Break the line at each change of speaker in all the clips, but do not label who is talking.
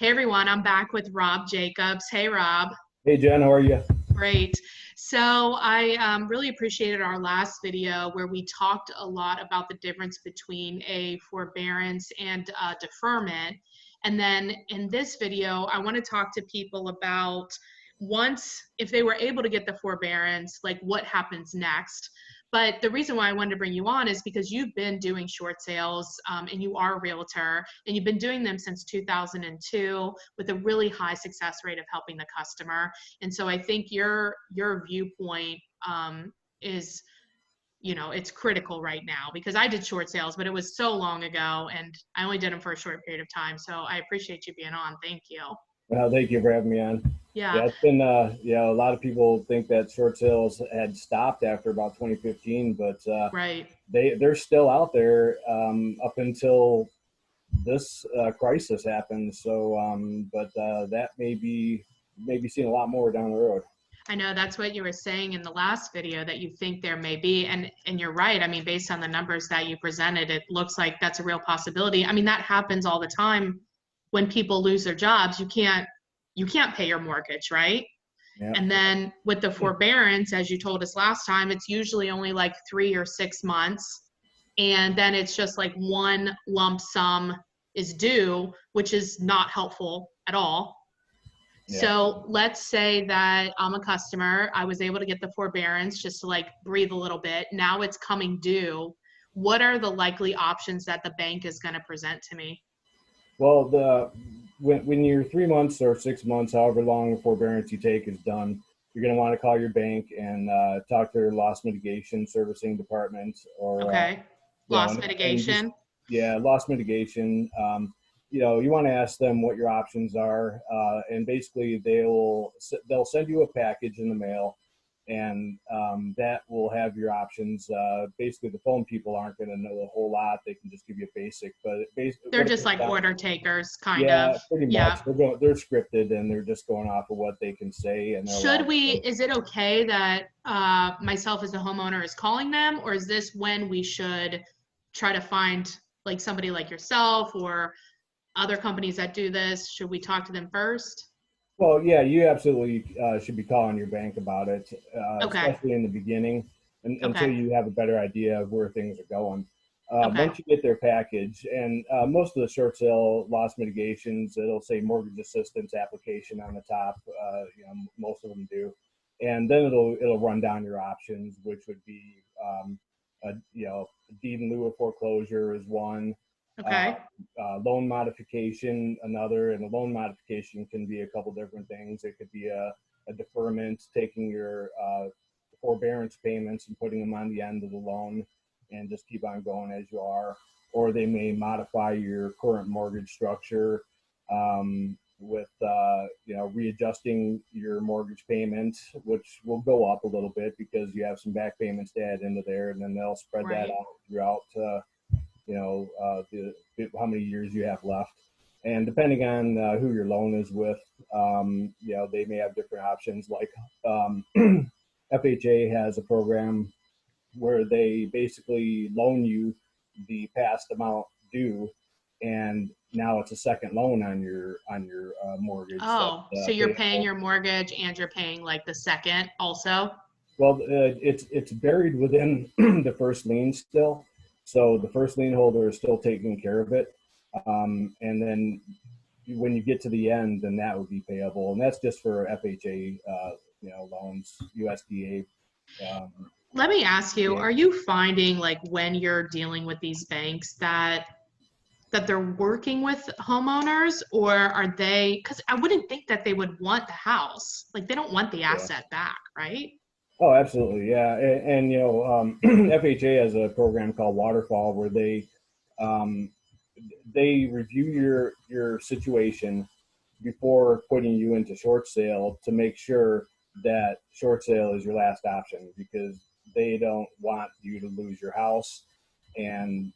Hey everyone, I'm back with Rob Jacobs. Hey Rob.
Hey Jen, how are you?
Great. So I really appreciated our last video where we talked a lot about the difference between a forbearance and deferment. And then in this video, I want to talk to people about once, if they were able to get the forbearance, like what happens next. But the reason why I wanted to bring you on is because you've been doing short sales and you are a realtor and you've been doing them since 2002 with a really high success rate of helping the customer. And so I think your viewpoint is, it's critical right now because I did short sales, but it was so long ago and I only did them for a short period of time. So I appreciate you being on. Thank you.
Well, thank you for having me on.
Yeah,
Yeah, it's been, a lot of people think that short sales had stopped after about 2015, but
right.
they're still out there up until this crisis happened. So, that may be seeing a lot more down the road.
I know that's what you were saying in the last video that you think there may be, and you're right. I mean, based on the numbers that you presented, it looks like that's a real possibility. I mean, that happens all the time when people lose their jobs. You can't pay your mortgage, right?
Yeah.
And then with the forbearance, as you told us last time, it's usually only like 3 or 6 months. And then it's just like one lump sum is due, which is not helpful at all.
Yeah.
So let's say that I'm a customer. I was able to get the forbearance just to like breathe a little bit. Now it's coming due. What are the likely options that the bank is going to present to me?
Well, when you're 3 months or 6 months, however long the forbearance you take is done, you're going to want to call your bank and talk to their loss mitigation servicing department, or
Okay. Loss
and just,
mitigation.
yeah, loss mitigation. You want to ask them what your options are, and basically they'll send you a package in the mail, and that will have your options. Basically, the phone people aren't going to know a whole lot; they can just give you a basic. But
They're
what it
just
comes
like
down,
order takers, kind of.
yeah, pretty
Yeah.
much. They're scripted, and they're just going off of what they can say, and they're allowed to.
Is it okay that myself as a homeowner is calling them, or is this when we should try to find like somebody like yourself or other companies that do this? Should we talk to them first?
Well, yeah, you absolutely should be calling your bank about it,
Okay.
especially in the beginning, until
Okay.
you have a better idea of where things are going.
Okay.
Once you get their package, and most of the short sale loss mitigations, it'll say mortgage assistance application on the top. Most of them do, and then it'll run down your options, which would be a deed in lieu of foreclosure is one. uh,
Okay.
Loan modification another, and a loan modification can be a couple different things. It could be a deferment, taking your forbearance payments and putting them on the end of the loan and just keep on going as you are. Or they may modify your current mortgage structure, with readjusting your mortgage payment, which will go up a little bit because you have some back payments to add into there, and then they'll spread that
Right.
out throughout how many years you have left. And depending on who your loan is with, they may have different options. Like FHA has a program where they basically loan you the past amount due, and now it's a second loan on your mortgage that's
Oh, so you're paying
payable.
your mortgage and you're paying like the second also?
Well, it's buried within the first lien still, so the first lien holder is still taking care of it, and then when you get to the end, then that would be payable, and that's just for FHA, loans, USDA. Um,
Let me ask you,
yeah.
are you finding like when you're dealing with these banks that they're working with homeowners, or are they, because I wouldn't think that they would want the house. Like they don't want the
Yeah.
asset back, right?
Oh, absolutely, yeah, FHA has a program called Waterfall where um, they review your situation before putting you into short sale to make sure that short sale is your last option, because they don't want you to lose your house, and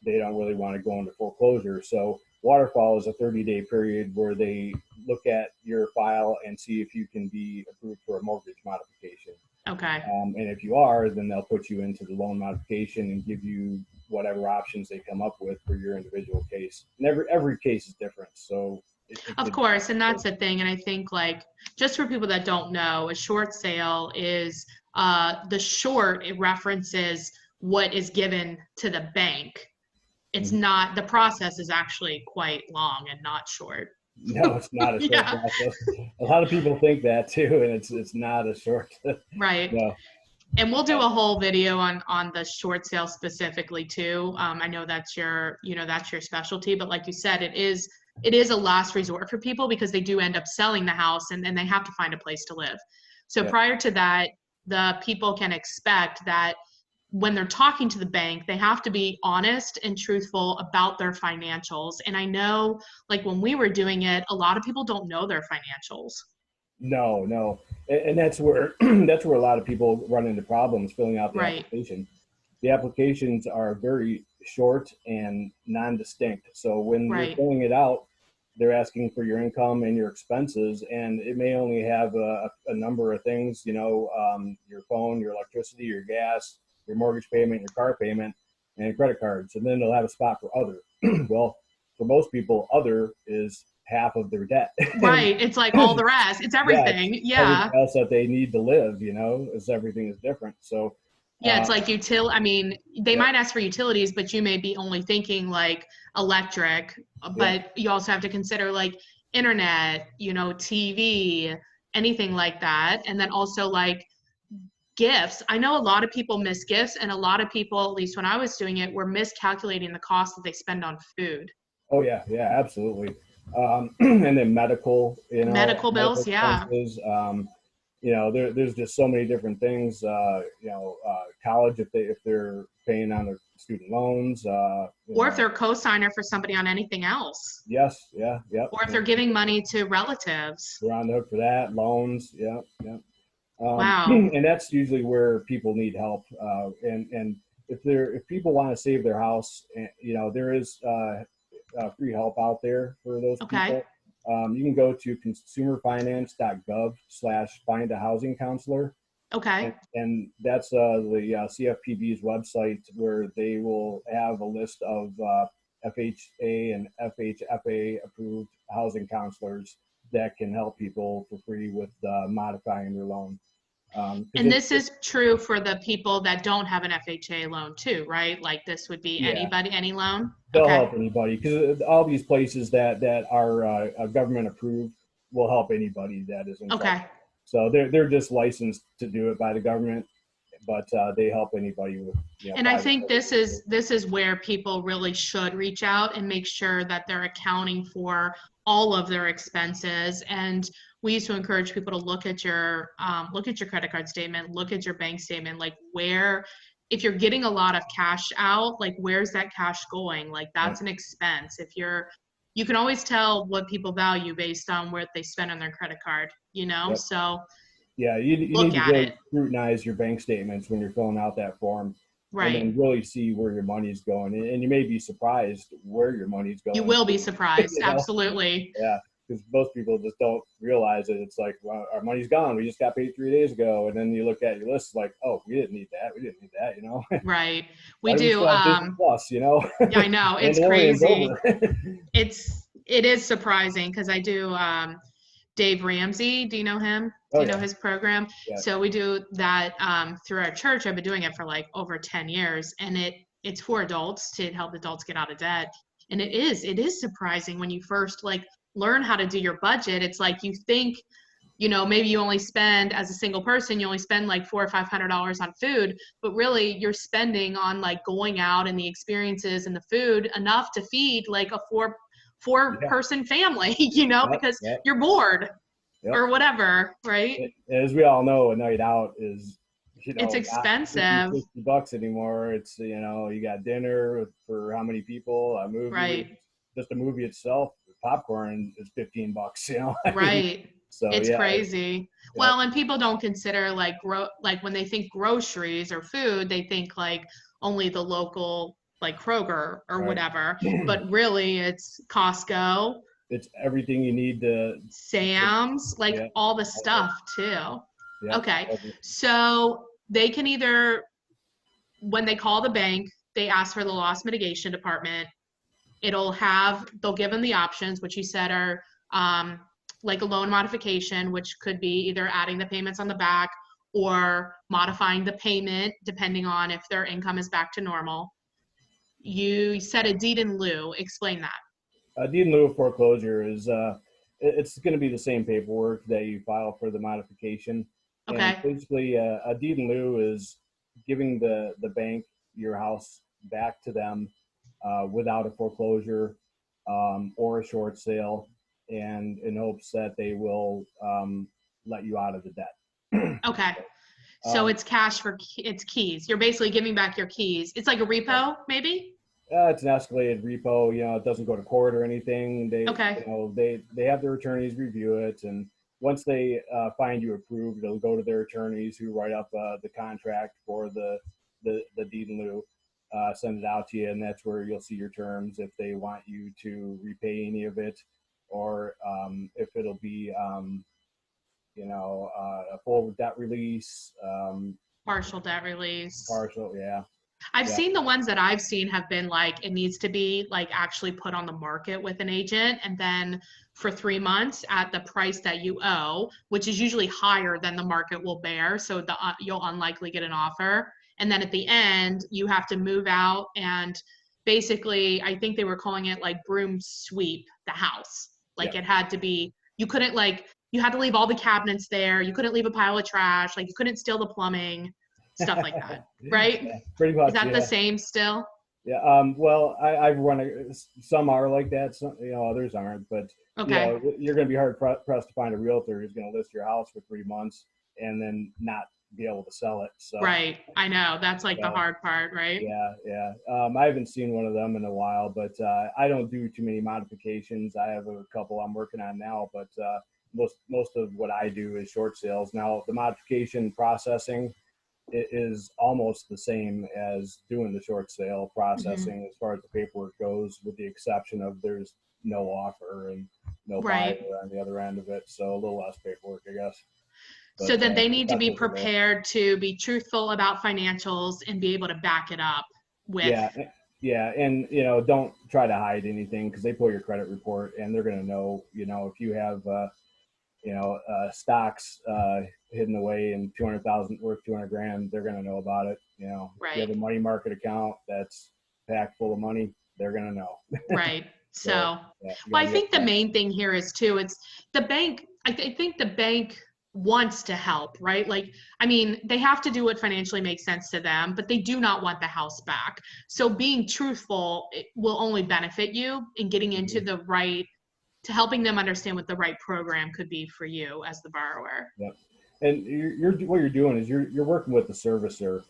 they don't really want to go into foreclosure. So waterfall is a 30-day period where they look at your file and see if you can be approved for a mortgage modification.
Okay.
And if you are, then they'll put you into the loan modification and give you whatever options they come up with for your individual case. And every case is different, so
Of course, and that's the thing. And I think like just for people that don't know, a short sale is the short, it references what is given to the bank. It's
Mhm.
not, the process is actually quite long and not short.
No, it's not a short
Yeah,
process. A lot of people think that too, and it's not a short.
right.
No.
And we'll do a whole video on the short sale specifically too. I know that's your, you know, that's your specialty, but like you said, it is a last resort for people because they do end up selling the house and then they have to find a place to live. So
Yeah.
prior to that, the people can expect that when they're talking to the bank, they have to be honest and truthful about their financials. And I know, like when we were doing it, a lot of people don't know their financials.
No, no, and that's where that's where a lot of people run into problems filling out the
Right,
application. The applications are very short and non-distinct. So when you're
right,
filling it out, they're asking for your income and your expenses, and it may only have a number of things. Your phone, your electricity, your gas, your mortgage payment, your car payment, and credit cards. And then they'll have a spot for other. Well, for most people, other is half of their debt. And
right. It's like all the rest. It's
yeah, it's
everything.
everything
Yeah.
else that they need to live, is everything is different. So,
Yeah, it's
um,
like I mean, they
yep,
might ask for utilities, but you may be only thinking like electric,
yep,
but you also have to consider like internet, you know, TV, anything like that. And then also like gifts. I know a lot of people miss gifts, and a lot of people, at least when I was doing it, were miscalculating the cost that they spend on food.
oh yeah, yeah, absolutely. And then medical,
Medical
medical
bills, yeah.
expenses. There's just so many different things. College if they're paying on their student loans.
Or if they're a co-signer for somebody on anything else.
Yes, yeah, yep.
Or if they're giving money to relatives.
They're on the hook for that. Loans, yeah, yeah.
Wow.
And that's usually where people need help. And if people want to save their house, there is free help out there for those
Okay.
people. You can go to consumerfinance.gov/find a housing counselor.
Okay.
And that's the CFPB's website where they will have a list of FHA and FHFA approved housing counselors that can help people for free with modifying their loan. Because
And this is true for the people that don't have an FHA loan too, right? Like this would be
yeah,
anybody, any loan?
they'll
Okay.
help anybody because all these places that are government approved will help anybody that is in trouble.
Okay.
So they're just licensed to do it by the government, but they help anybody with
And I
private
think this
mortgages.
is this is where people really should reach out and make sure that they're accounting for all of their expenses. And we used to encourage people to look at your credit card statement, look at your bank statement, like where if you're getting a lot of cash out, like where's that cash going? Like
Yep,
that's an expense. If you're you can always tell what people value based on what they spend on their credit card, you know?
yep.
So
Yeah, you need
look
to
at
really
it.
scrutinize your bank statements when you're filling out that form, and
Right.
then really see where your money's going. And you may be surprised where your money's
You
going.
will be surprised.
you know,
Absolutely.
yeah, because most people just don't realize it. It's like, well, our money's gone. We just got paid 3 days ago, and then you look at your list, like, oh, we didn't need that. We didn't need that.
Right. We
Why do we
do.
still have Disney Plus?
Yeah, I know. It's
Mandalorian's
crazy.
over.
It is surprising because I do Dave Ramsey. Do you know him? Do
Oh
you know
yeah,
his program?
yeah,
So we do that through our church. I've been doing it for like over 10 years, and it's for adults to help adults get out of debt. And it is surprising when you first like learn how to do your budget. It's like you think, you know, maybe you only spend as a single person, you only spend like $400 or $500 on food, but really you're spending on like going out and the experiences and the food enough to feed like a four
yeah,
person family, you know,
yep,
because
yep,
you're bored
yep.
or whatever, right?
As we all know, a night out is
It's
not 50
expensive,
$60 anymore. It's you got dinner for how many people, a movie,
right?
just a movie itself, popcorn is $15. I mean,
Right.
so
It's
yeah,
crazy.
yep,
Well, and people don't consider like when they think groceries or food, they think like only the local like Kroger or
right.
whatever. But really it's Costco,
It's everything you need to
Sam's, like
yeah,
all the
all that,
stuff too.
yep,
Okay.
every,
So they can either when they call the bank, they ask for the loss mitigation department. They'll give them the options, which you said are like a loan modification, which could be either adding the payments on the back or modifying the payment depending on if their income is back to normal. You said a deed in lieu. Explain that.
A deed in lieu of foreclosure is it's going to be the same paperwork that you file for the modification, and
Okay.
basically a deed in lieu is giving the bank your house back to them without a foreclosure or a short sale, and in hopes that they will let you out of the debt.
Okay. So
um,
it's cash for it's keys. You're basically giving back your keys. It's like a repo, maybe?
it's an escalated repo. It doesn't go to court or anything.
Okay.
They have their attorneys review it, and once they find you approved, it'll go to their attorneys who write up the contract for the deed in lieu, send it out to you, and that's where you'll see your terms if they want you to repay any of it, or if it'll be a full debt release,
Partial debt release.
partial, yeah,
I've
yeah,
seen the ones that I've seen have been like it needs to be like actually put on the market with an agent and then for 3 months at the price that you owe, which is usually higher than the market will bear. So you'll unlikely get an offer. And then at the end, you have to move out and basically, I think they were calling it like broom sweep the house.
yeah.
Like it had to be, you couldn't like, you had to leave all the cabinets there. You couldn't leave a pile of trash. Like you couldn't steal the plumbing, stuff like that. Right?
Yeah, pretty
Is
much,
that the
yeah.
same still?
Yeah. Well, I've run some are like that. Some, others aren't. But
Okay.
you're going to be hard pressed to find a realtor who's going to list your house for 3 months and then not be able to sell it. So,
Right. I know. That's like the
so
hard part, right?
yeah, yeah. I haven't seen one of them in a while, but I don't do too many modifications. I have a couple I'm working on now, but most of what I do is short sales. Now, the modification processing is almost the same as doing the short sale
Hmm.
processing as far as the paperwork goes, with the exception of there's no offer and no buyer
Right.
on the other end of it. So a little less paperwork, I guess.
So
But
then they
the
need to be
benefits are there.
prepared to be truthful about financials and be able to back it up with.
Yeah, yeah, and don't try to hide anything because they pull your credit report and they're going to know. If you have stocks hidden away in 200,000 worth 200 grand, they're going to know about it. If you have
Right.
a money market account that's packed full of money, they're going to know.
Right.
So
So,
yeah, you got
well,
to
I
be
think the
upfront.
main thing here is too, it's the bank. I think the bank wants to help, right? Like, I mean, they have to do what financially makes sense to them, but they do not want the house back. So being truthful it will only benefit you in getting into
Mhm.
the right, to helping them understand what the right program could be for you as the borrower.
Yep. And what you're doing is you're working with the servicer,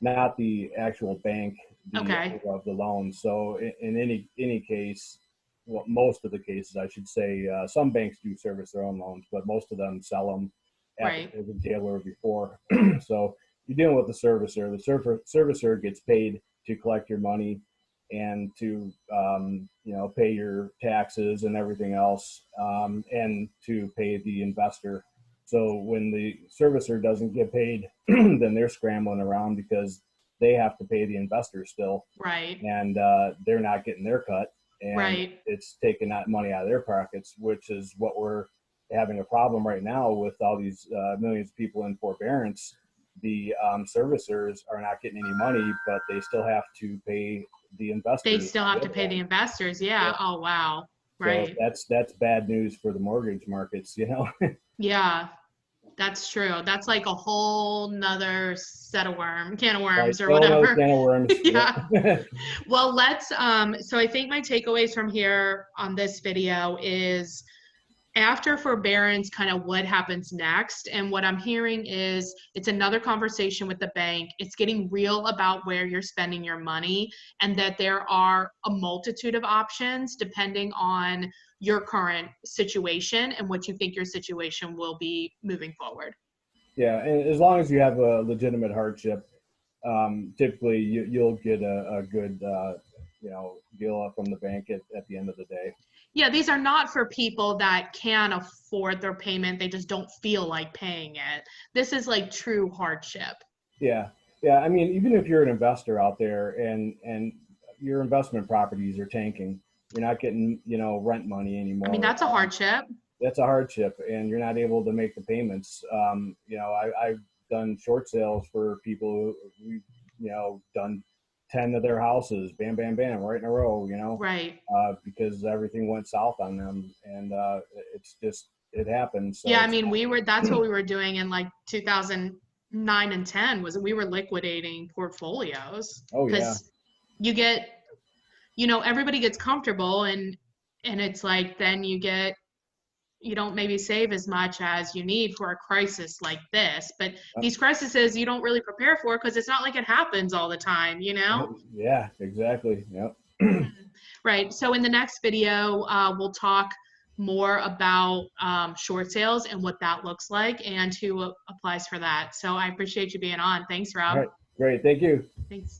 not the actual bank, the
Okay.
owner of the loan. So in any case, well, most of the cases, I should say, some banks do service their own loans, but most of them sell them at the
Right.
closing table or before. So you're dealing with the servicer. The servicer gets paid to collect your money and to pay your taxes and everything else, and to pay the investor. So when the servicer doesn't get paid, then they're scrambling around because they have to pay the investor still,
Right.
and they're not getting their cut, and
Right.
it's taking that money out of their pockets, which is what we're having a problem right now with all these millions of people in forbearance. The servicers are not getting any money, but they still have to pay the
They
investors
still
on
have
the
to
other
pay the
end.
investors.
Yeah.
Yeah. Oh, wow.
So
Right.
that's bad news for the mortgage markets.
Yeah. That's true. That's like a whole nother can of
Right?
worms or
Oh, another
whatever.
can of worms.
Yeah.
Yep.
Well, so I think my takeaways from here on this video is after forbearance, kind of what happens next. And what I'm hearing is it's another conversation with the bank. It's getting real about where you're spending your money and that there are a multitude of options depending on your current situation and what you think your situation will be moving forward.
Yeah, and as long as you have a legitimate hardship, typically you'll get a good deal from the bank at the end of the day.
Yeah, these are not for people that can afford their payment. They just don't feel like paying it. This is like true hardship.
Yeah, yeah. I mean, even if you're an investor out there and your investment properties are tanking, you're not getting, rent money
I mean,
anymore.
that's a hardship.
That's a hardship, and you're not able to make the payments. I've done short sales for people who, done 10 of their houses, bam, bam, bam, right in a row,
Right.
because everything went south on them, and it's just, it happens. So
Yeah, I
it's
mean, that's what we were doing in like 2009 and 10 was we were liquidating portfolios
oh yeah,
because you get, everybody gets comfortable and it's like then you don't maybe save as much as you need for a crisis like this. But these crises you don't really prepare for because it's not like it happens all the time,
yeah, exactly, yep.
Right. So in the next video, we'll talk more about short sales and what that looks like and who applies for that. So I appreciate you being on. Thanks,
All
Rob.
right, great, thank you.
Thanks.